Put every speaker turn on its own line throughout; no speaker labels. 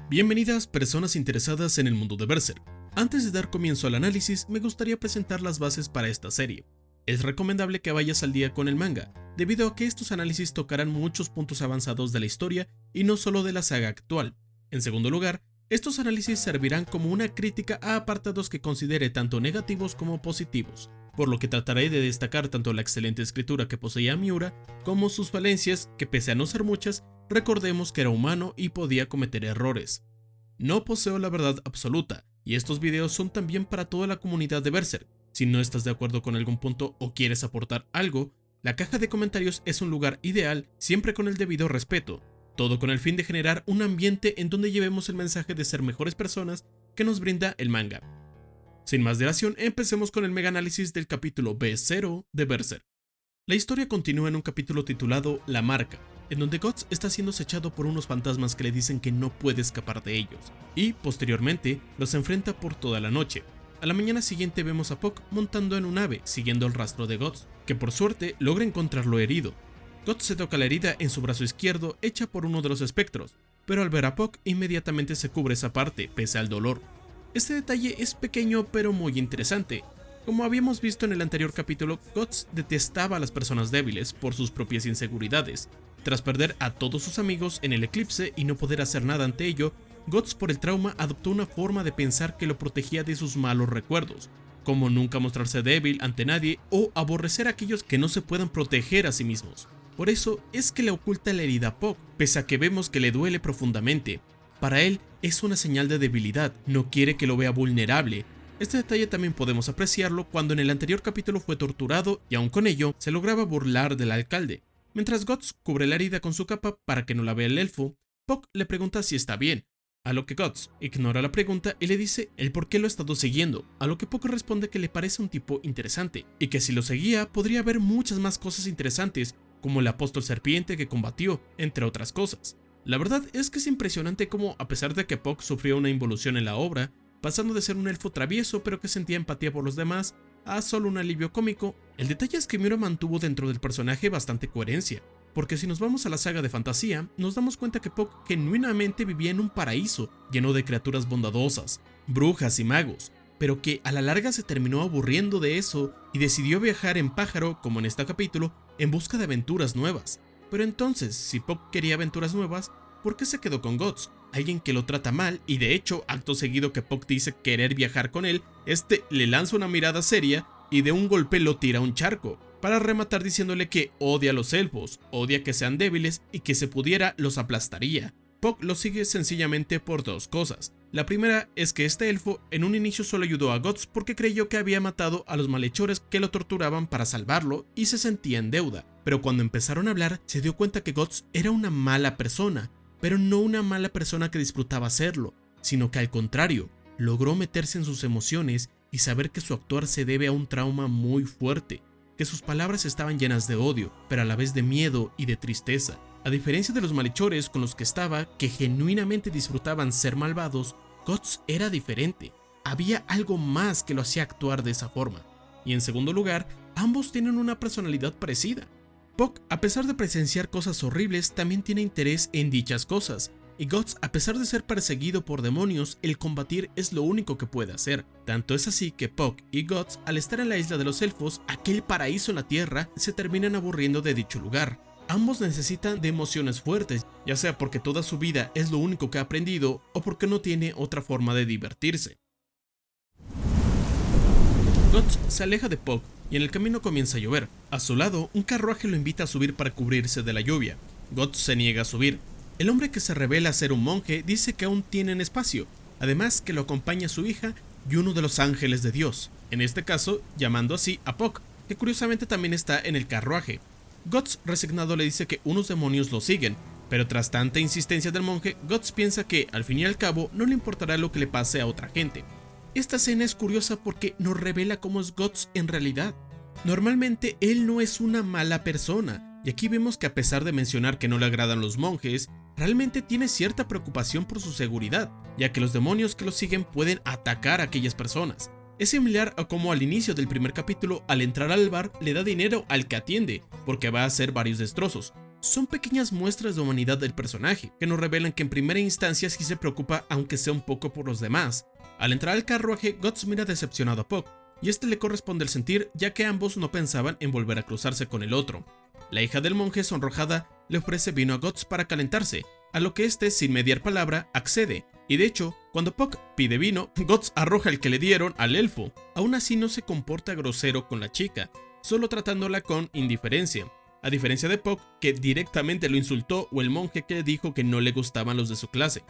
Bienvenidas personas interesadas en el mundo de Berserk. Antes de dar comienzo al análisis, me gustaría presentar las bases para esta serie. Es recomendable que vayas al día con el manga, debido a que estos análisis tocarán muchos puntos avanzados de la historia y no solo de la saga actual. En segundo lugar, estos análisis servirán como una crítica a apartados que considere tanto negativos como positivos, por lo que trataré de destacar tanto la excelente escritura que poseía Miura, como sus falencias, que pese a no ser muchas, recordemos que era humano y podía cometer errores. No poseo la verdad absoluta, y estos videos son también para toda la comunidad de Berserk. Si no estás de acuerdo con algún punto o quieres aportar algo, la caja de comentarios es un lugar ideal, siempre con el debido respeto, todo con el fin de generar un ambiente en donde llevemos el mensaje de ser mejores personas que nos brinda el manga. Sin más dilación, empecemos con el mega análisis del capítulo B0 de Berserk. La historia continúa en un capítulo titulado La Marca, en donde Guts está siendo acechado por unos fantasmas que le dicen que no puede escapar de ellos, y posteriormente los enfrenta por toda la noche. A la mañana siguiente vemos a Puck montando en un ave, siguiendo el rastro de Guts, que por suerte logra encontrarlo herido. Guts se toca la herida en su brazo izquierdo hecha por uno de los espectros, pero al ver a Puck inmediatamente se cubre esa parte, pese al dolor. Este detalle es pequeño pero muy interesante. Como habíamos visto en el anterior capítulo, Guts detestaba a las personas débiles por sus propias inseguridades. Tras perder a todos sus amigos en el eclipse y no poder hacer nada ante ello, Guts por el trauma adoptó una forma de pensar que lo protegía de sus malos recuerdos, como nunca mostrarse débil ante nadie o aborrecer a aquellos que no se puedan proteger a sí mismos. Por eso es que le oculta la herida a Puck, pese a que vemos que le duele profundamente. Para él es una señal de debilidad, no quiere que lo vea vulnerable. Este detalle también podemos apreciarlo cuando en el anterior capítulo fue torturado y aun con ello se lograba burlar del alcalde. Mientras Guts cubre la herida con su capa para que no la vea el elfo, Puck le pregunta si está bien, a lo que Guts ignora la pregunta y le dice el por qué lo ha estado siguiendo, a lo que Puck responde que le parece un tipo interesante, y que si lo seguía podría haber muchas más cosas interesantes, como el apóstol serpiente que combatió, entre otras cosas. La verdad es que es impresionante cómo, a pesar de que Puck sufrió una involución en la obra, pasando de ser un elfo travieso pero que sentía empatía por los demás, a solo un alivio cómico, el detalle es que Miura mantuvo dentro del personaje bastante coherencia, porque si nos vamos a la saga de fantasía, nos damos cuenta que Puck genuinamente vivía en un paraíso lleno de criaturas bondadosas, brujas y magos, pero que a la larga se terminó aburriendo de eso y decidió viajar en pájaro, como en este capítulo, en busca de aventuras nuevas. Pero entonces, si Puck quería aventuras nuevas, ¿por qué se quedó con Guts? Alguien que lo trata mal y de hecho, acto seguido que Puck dice querer viajar con él, este le lanza una mirada seria y de un golpe lo tira a un charco, para rematar diciéndole que odia a los elfos, odia que sean débiles y que si pudiera los aplastaría. Puck lo sigue sencillamente por dos cosas. La primera es que este elfo en un inicio solo ayudó a Guts porque creyó que había matado a los malhechores que lo torturaban para salvarlo y se sentía en deuda, pero cuando empezaron a hablar se dio cuenta que Guts era una mala persona, pero no una mala persona que disfrutaba hacerlo, sino que al contrario, logró meterse en sus emociones y saber que su actuar se debe a un trauma muy fuerte, que sus palabras estaban llenas de odio, pero a la vez de miedo y de tristeza. A diferencia de los malhechores con los que estaba, que genuinamente disfrutaban ser malvados, Guts era diferente. Había algo más que lo hacía actuar de esa forma. Y en segundo lugar, ambos tienen una personalidad parecida. Puck, a pesar de presenciar cosas horribles, también tiene interés en dichas cosas, y Guts, a pesar de ser perseguido por demonios, el combatir es lo único que puede hacer. Tanto es así que Puck y Guts, al estar en la isla de los elfos, aquel paraíso en la tierra, se terminan aburriendo de dicho lugar. Ambos necesitan de emociones fuertes, ya sea porque toda su vida es lo único que ha aprendido o porque no tiene otra forma de divertirse. Guts se aleja de Puck y en el camino comienza a llover. A su lado, un carruaje lo invita a subir para cubrirse de la lluvia. Guts se niega a subir. El hombre que se revela ser un monje dice que aún tienen espacio, además que lo acompaña su hija y uno de los ángeles de Dios, en este caso llamando así a Puck, que curiosamente también está en el carruaje. Guts resignado le dice que unos demonios lo siguen, pero tras tanta insistencia del monje, Guts piensa que al fin y al cabo no le importará lo que le pase a otra gente. Esta escena es curiosa porque nos revela cómo es Guts en realidad. Normalmente él no es una mala persona, y aquí vemos que a pesar de mencionar que no le agradan los monjes, realmente tiene cierta preocupación por su seguridad, ya que los demonios que lo siguen pueden atacar a aquellas personas. Es similar a como al inicio del primer capítulo, al entrar al bar, le da dinero al que atiende, porque va a hacer varios destrozos, son pequeñas muestras de humanidad del personaje, que nos revelan que en primera instancia sí se preocupa aunque sea un poco por los demás. Al entrar al carruaje, Guts mira decepcionado a Puck, y este le corresponde el sentir ya que ambos no pensaban en volver a cruzarse con el otro. La hija del monje, sonrojada, le ofrece vino a Guts para calentarse, a lo que este, sin mediar palabra, accede, y de hecho, cuando Puck pide vino, Guts arroja el que le dieron al elfo. Aún así no se comporta grosero con la chica, solo tratándola con indiferencia, a diferencia de Puck, que directamente lo insultó, o el monje que le dijo que no le gustaban los de su clase.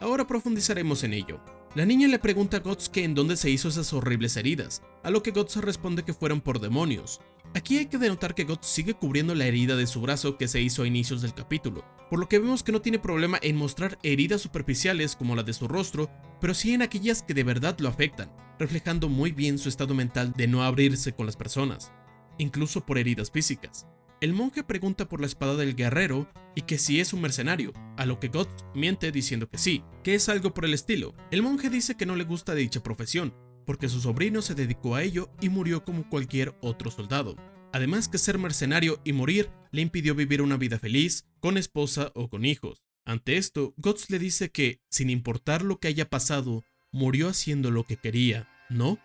Ahora profundizaremos en ello. La niña le pregunta a Guts que en dónde se hizo esas horribles heridas, a lo que Guts responde que fueron por demonios. Aquí hay que denotar que Guts sigue cubriendo la herida de su brazo que se hizo a inicios del capítulo, por lo que vemos que no tiene problema en mostrar heridas superficiales como la de su rostro, pero sí en aquellas que de verdad lo afectan, reflejando muy bien su estado mental de no abrirse con las personas, incluso por heridas físicas. El monje pregunta por la espada del guerrero y que si es un mercenario, a lo que Guts miente diciendo que sí, que es algo por el estilo. El monje dice que no le gusta dicha profesión, porque su sobrino se dedicó a ello y murió como cualquier otro soldado. Además que ser mercenario y morir le impidió vivir una vida feliz, con esposa o con hijos. Ante esto, Guts le dice que, sin importar lo que haya pasado, murió haciendo lo que quería. ¿No?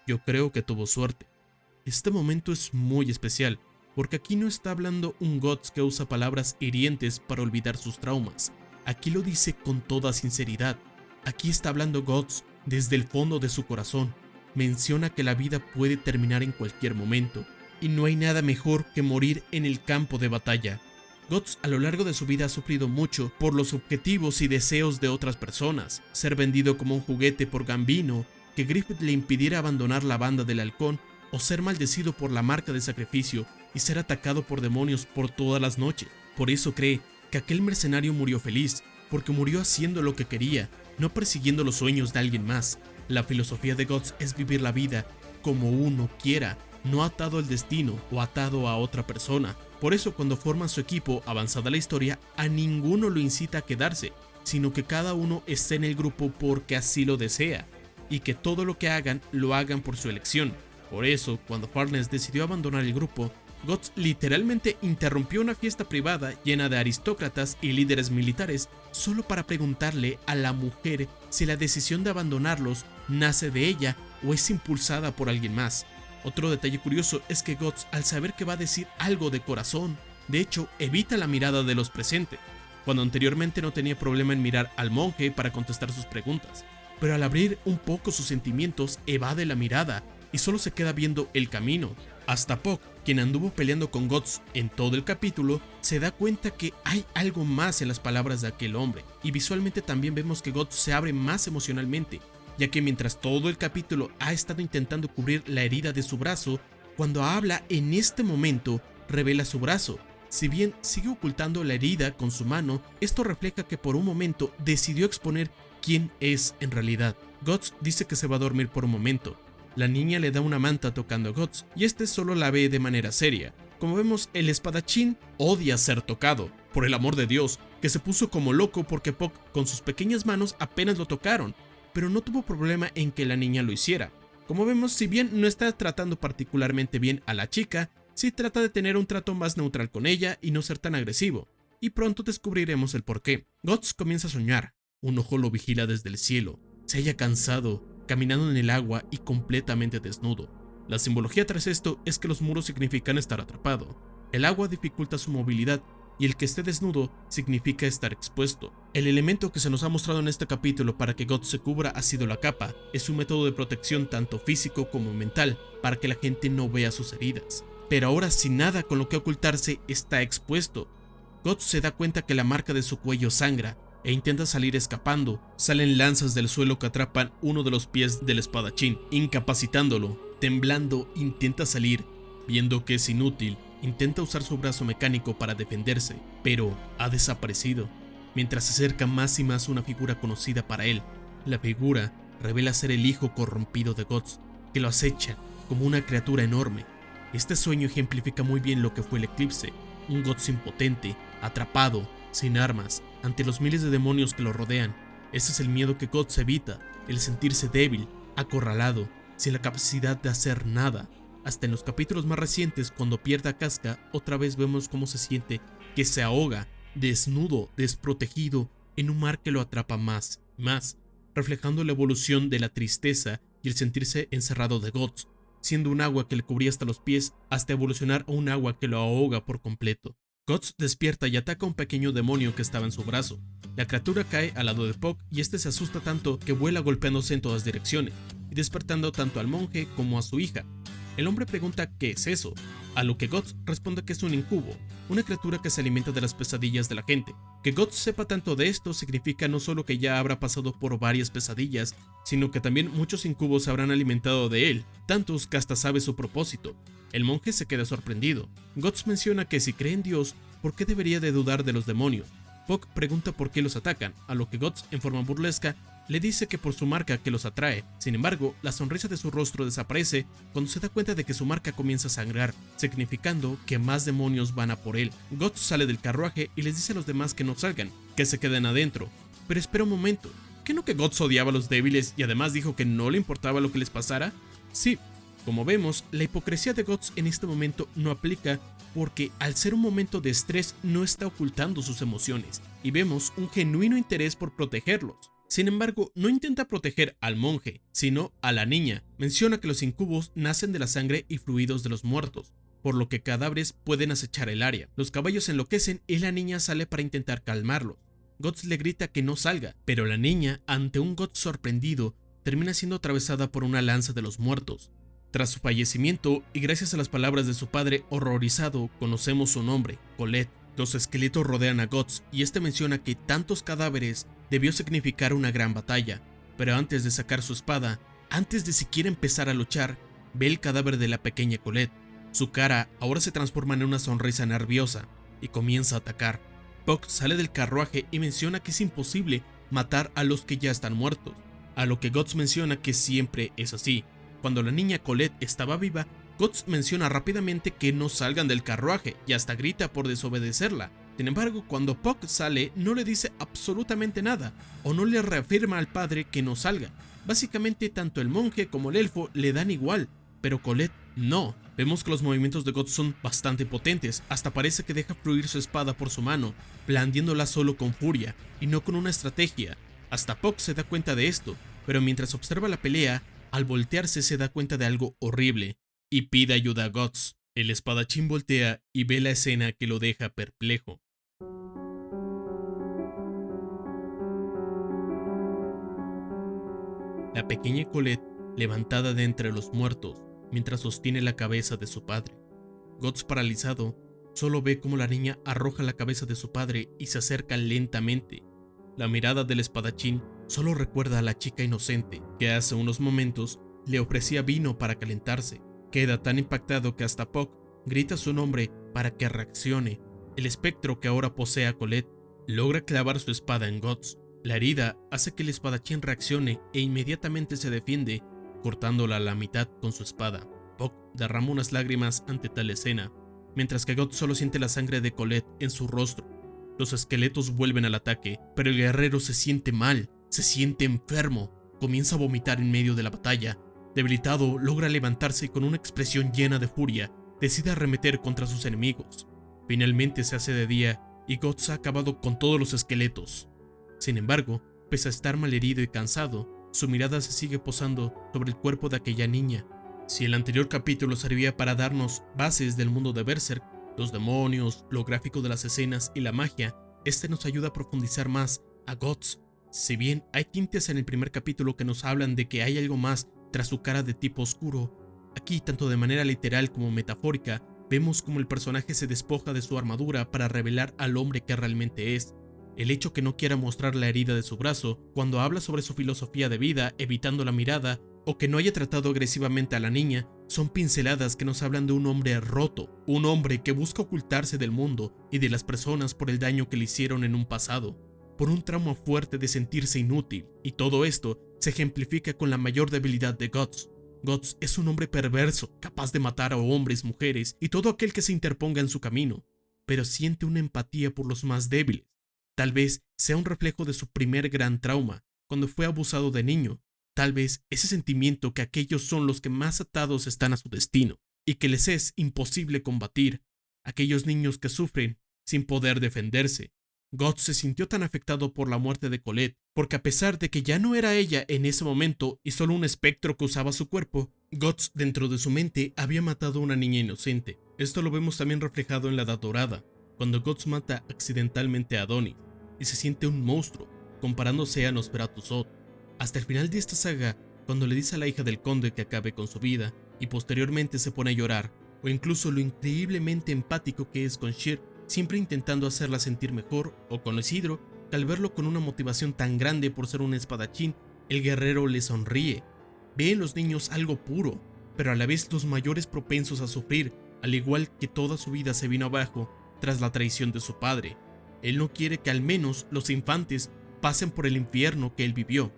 Yo creo que tuvo suerte. Este momento es muy especial, porque aquí no está hablando un Guts que usa palabras hirientes para olvidar sus traumas. Aquí lo dice con toda sinceridad. Aquí está hablando Guts desde el fondo de su corazón. Menciona que la vida puede terminar en cualquier momento, y no hay nada mejor que morir en el campo de batalla. Guts a lo largo de su vida ha sufrido mucho por los objetivos y deseos de otras personas, ser vendido como un juguete por Gambino, que Griffith le impidiera abandonar la banda del halcón, o ser maldecido por la marca de sacrificio y ser atacado por demonios por todas las noches. Por eso cree que aquel mercenario murió feliz, porque murió haciendo lo que quería, no persiguiendo los sueños de alguien más. La filosofía de Guts es vivir la vida como uno quiera, no atado al destino o atado a otra persona. Por eso cuando forman su equipo, avanzada la historia, a ninguno lo incita a quedarse, sino que cada uno esté en el grupo porque así lo desea, y que todo lo que hagan, lo hagan por su elección. Por eso, cuando Farnes decidió abandonar el grupo, Guts literalmente interrumpió una fiesta privada llena de aristócratas y líderes militares solo para preguntarle a la mujer si la decisión de abandonarlos nace de ella o es impulsada por alguien más. Otro detalle curioso es que Guts, al saber que va a decir algo de corazón, de hecho evita la mirada de los presentes, cuando anteriormente no tenía problema en mirar al monje para contestar sus preguntas, pero al abrir un poco sus sentimientos evade la mirada y solo se queda viendo el camino. Hasta Puck, quien anduvo peleando con Guts en todo el capítulo, se da cuenta que hay algo más en las palabras de aquel hombre, y visualmente también vemos que Guts se abre más emocionalmente, ya que mientras todo el capítulo ha estado intentando cubrir la herida de su brazo, cuando habla en este momento revela su brazo. Si bien sigue ocultando la herida con su mano, esto refleja que por un momento decidió exponer quién es en realidad. Guts dice que se va a dormir por un momento. La niña le da una manta tocando a Guts y este solo la ve de manera seria. Como vemos, el espadachín odia ser tocado. Por el amor de Dios, que se puso como loco porque Puck con sus pequeñas manos apenas lo tocaron, pero no tuvo problema en que la niña lo hiciera. Como vemos, si bien no está tratando particularmente bien a la chica, sí trata de tener un trato más neutral con ella y no ser tan agresivo, y pronto descubriremos el porqué. Guts comienza a soñar. Un ojo lo vigila desde el cielo. Se halla cansado, caminando en el agua y completamente desnudo. La simbología tras esto es que los muros significan estar atrapado, el agua dificulta su movilidad y el que esté desnudo significa estar expuesto. El elemento que se nos ha mostrado en este capítulo para que Guts se cubra ha sido la capa. Es un método de protección tanto físico como mental para que la gente no vea sus heridas. Pero ahora sin nada con lo que ocultarse está expuesto. Guts se da cuenta que la marca de su cuello sangra e intenta salir escapando. Salen lanzas del suelo que atrapan uno de los pies del espadachín, incapacitándolo. Temblando, intenta salir. Viendo que es inútil, intenta usar su brazo mecánico para defenderse, pero ha desaparecido. Mientras se acerca más y más una figura conocida para él, la figura revela ser el hijo corrompido de Guts, que lo acecha como una criatura enorme. Este sueño ejemplifica muy bien lo que fue el eclipse, un Guts impotente, atrapado, sin armas, ante los miles de demonios que lo rodean. Ese es el miedo que Guts evita, el sentirse débil, acorralado, sin la capacidad de hacer nada. Hasta en los capítulos más recientes, cuando pierde a Casca, otra vez vemos cómo se siente que se ahoga, desnudo, desprotegido, en un mar que lo atrapa más y más, reflejando la evolución de la tristeza y el sentirse encerrado de Guts, siendo un agua que le cubría hasta los pies hasta evolucionar a un agua que lo ahoga por completo. Guts despierta y ataca a un pequeño demonio que estaba en su brazo. La criatura cae al lado de Puck y este se asusta tanto que vuela golpeándose en todas direcciones y despertando tanto al monje como a su hija. El hombre pregunta qué es eso, a lo que Guts responde que es un incubo, una criatura que se alimenta de las pesadillas de la gente. Que Guts sepa tanto de esto significa no solo que ya habrá pasado por varias pesadillas, sino que también muchos incubos se habrán alimentado de él, tantos que hasta sabe su propósito. El monje se queda sorprendido. Guts menciona que si cree en Dios, ¿por qué debería de dudar de los demonios? Puck pregunta por qué los atacan, a lo que Guts, en forma burlesca, le dice que por su marca que los atrae. Sin embargo, la sonrisa de su rostro desaparece cuando se da cuenta de que su marca comienza a sangrar, significando que más demonios van a por él. Guts sale del carruaje y les dice a los demás que no salgan, que se queden adentro. Pero espera un momento, ¿qué no que Guts odiaba a los débiles y además dijo que no le importaba lo que les pasara? Sí, como vemos, la hipocresía de Guts en este momento no aplica porque al ser un momento de estrés no está ocultando sus emociones y vemos un genuino interés por protegerlos. Sin embargo, no intenta proteger al monje, sino a la niña. Menciona que los incubos nacen de la sangre y fluidos de los muertos, por lo que cadáveres pueden acechar el área. Los caballos enloquecen y la niña sale para intentar calmarlos. Guts le grita que no salga, pero la niña, ante un Guts sorprendido, termina siendo atravesada por una lanza de los muertos. Tras su fallecimiento, y gracias a las palabras de su padre horrorizado, conocemos su nombre, Colette. Los esqueletos rodean a Guts y este menciona que tantos cadáveres debió significar una gran batalla, pero antes de sacar su espada, antes de siquiera empezar a luchar, ve el cadáver de la pequeña Colette. Su cara ahora se transforma en una sonrisa nerviosa y comienza a atacar. Puck sale del carruaje y menciona que es imposible matar a los que ya están muertos, a lo que Guts menciona que siempre es así. Cuando la niña Colette estaba viva, Guts menciona rápidamente que no salgan del carruaje y hasta grita por desobedecerla. Sin embargo, cuando Puck sale no le dice absolutamente nada o no le reafirma al padre que no salga. Básicamente tanto el monje como el elfo le dan igual, pero Colette no. Vemos que los movimientos de Guts son bastante potentes, hasta parece que deja fluir su espada por su mano, blandiéndola solo con furia y no con una estrategia. Hasta Puck se da cuenta de esto, pero mientras observa la pelea, al voltearse se da cuenta de algo horrible y pide ayuda a Guts. El espadachín voltea y ve la escena que lo deja perplejo. La pequeña Colette levantada de entre los muertos mientras sostiene la cabeza de su padre. Guts, paralizado, solo ve cómo la niña arroja la cabeza de su padre y se acerca lentamente. La mirada del espadachín solo recuerda a la chica inocente que hace unos momentos le ofrecía vino para calentarse. Queda tan impactado que hasta Puck grita su nombre para que reaccione. El espectro que ahora posee a Colette logra clavar su espada en Guts. La herida hace que el espadachín reaccione e inmediatamente se defiende, cortándola a la mitad con su espada. Puck derrama unas lágrimas ante tal escena, mientras que Guts solo siente la sangre de Colette en su rostro. Los esqueletos vuelven al ataque, pero el guerrero se siente mal, se siente enfermo, comienza a vomitar en medio de la batalla. Debilitado, logra levantarse y con una expresión llena de furia, decide arremeter contra sus enemigos. Finalmente se hace de día y Guts ha acabado con todos los esqueletos. Sin embargo, pese a estar malherido y cansado, su mirada se sigue posando sobre el cuerpo de aquella niña. Si el anterior capítulo servía para darnos bases del mundo de Berserk, los demonios, lo gráfico de las escenas y la magia, este nos ayuda a profundizar más a Guts. Si bien hay tintes en el primer capítulo que nos hablan de que hay algo más tras su cara de tipo oscuro, aquí tanto de manera literal como metafórica, vemos como el personaje se despoja de su armadura para revelar al hombre que realmente es. El hecho que no quiera mostrar la herida de su brazo cuando habla sobre su filosofía de vida evitando la mirada, o que no haya tratado agresivamente a la niña, son pinceladas que nos hablan de un hombre roto, un hombre que busca ocultarse del mundo y de las personas por el daño que le hicieron en un pasado, por un trauma fuerte de sentirse inútil, y todo esto se ejemplifica con la mayor debilidad de Guts. Guts es un hombre perverso, capaz de matar a hombres, mujeres y todo aquel que se interponga en su camino, pero siente una empatía por los más débiles. Tal vez sea un reflejo de su primer gran trauma, cuando fue abusado de niño. Tal vez ese sentimiento que aquellos son los que más atados están a su destino. y que les es imposible combatir, aquellos niños que sufren sin poder defenderse. Guts se sintió tan afectado por la muerte de Colette, porque a pesar de que ya no era ella en ese momento y solo un espectro que usaba su cuerpo, Guts dentro de su mente había matado a una niña inocente. Esto lo vemos también reflejado en la Edad Dorada, cuando Guts mata accidentalmente a Adonis y se siente un monstruo, comparándose a Nosferatu Zod. Hasta el final de esta saga, cuando le dice a la hija del conde que acabe con su vida y posteriormente se pone a llorar, o incluso lo increíblemente empático que es con Shir, siempre intentando hacerla sentir mejor, o con Isidro, que al verlo con una motivación tan grande por ser un espadachín, el guerrero le sonríe. Ve en los niños algo puro, pero a la vez los mayores propensos a sufrir, al igual que toda su vida se vino abajo tras la traición de su padre. Él no quiere que al menos los infantes pasen por el infierno que él vivió.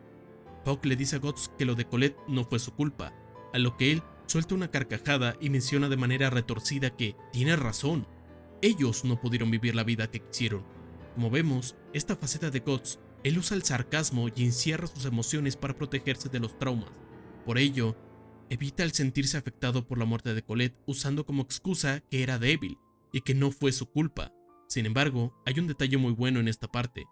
Puck le dice a Guts que lo de Colette no fue su culpa, a lo que él suelta una carcajada y menciona de manera retorcida que tiene razón. Ellos no pudieron vivir la vida que quisieron. Como vemos, esta faceta de Guts, él usa el sarcasmo y encierra sus emociones para protegerse de los traumas. Por ello, evita el sentirse afectado por la muerte de Colette usando como excusa que era débil y que no fue su culpa. Sin embargo, hay un detalle muy bueno en esta parte.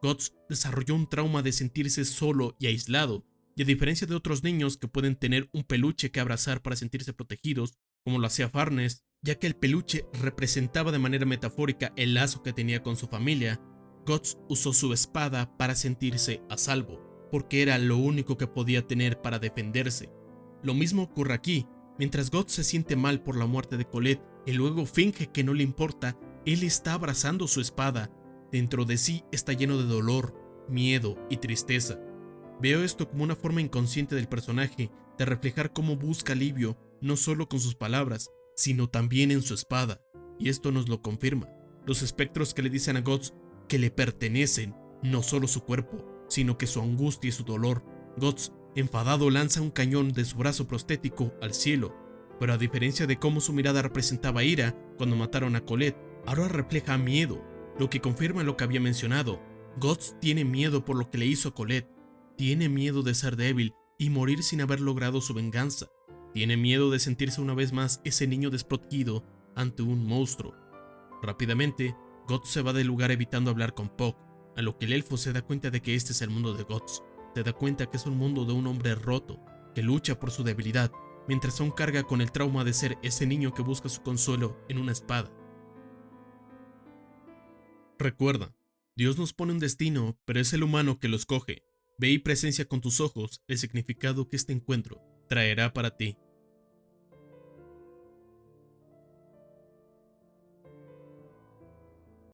Guts desarrolló un trauma de sentirse solo y aislado, y a diferencia de otros niños que pueden tener un peluche que abrazar para sentirse protegidos, como lo hacía Farnes, ya que el peluche representaba de manera metafórica el lazo que tenía con su familia, Guts usó su espada para sentirse a salvo, porque era lo único que podía tener para defenderse. Lo mismo ocurre aquí, mientras Guts se siente mal por la muerte de Colette y luego finge que no le importa, él está abrazando su espada. Dentro de sí está lleno de dolor, miedo y tristeza. Veo esto como una forma inconsciente del personaje de reflejar cómo busca alivio no solo con sus palabras, sino también en su espada, y esto nos lo confirma. Los espectros que le dicen a Guts que le pertenecen, no solo su cuerpo, sino que su angustia y su dolor. Guts, enfadado, lanza un cañón de su brazo prostético al cielo, pero a diferencia de cómo su mirada representaba ira cuando mataron a Colette, ahora refleja miedo, lo que confirma lo que había mencionado. Guts tiene miedo por lo que le hizo a Colette, tiene miedo de ser débil y morir sin haber logrado su venganza, tiene miedo de sentirse una vez más ese niño desprotegido ante un monstruo. Rápidamente, Guts se va del lugar evitando hablar con Puck, a lo que el elfo se da cuenta de que este es el mundo de Guts, se da cuenta que es un mundo de un hombre roto, que lucha por su debilidad, mientras aún carga con el trauma de ser ese niño que busca su consuelo en una espada. Recuerda, Dios nos pone un destino, pero es el humano que lo escoge. Ve y presencia con tus ojos el significado que este encuentro traerá para ti.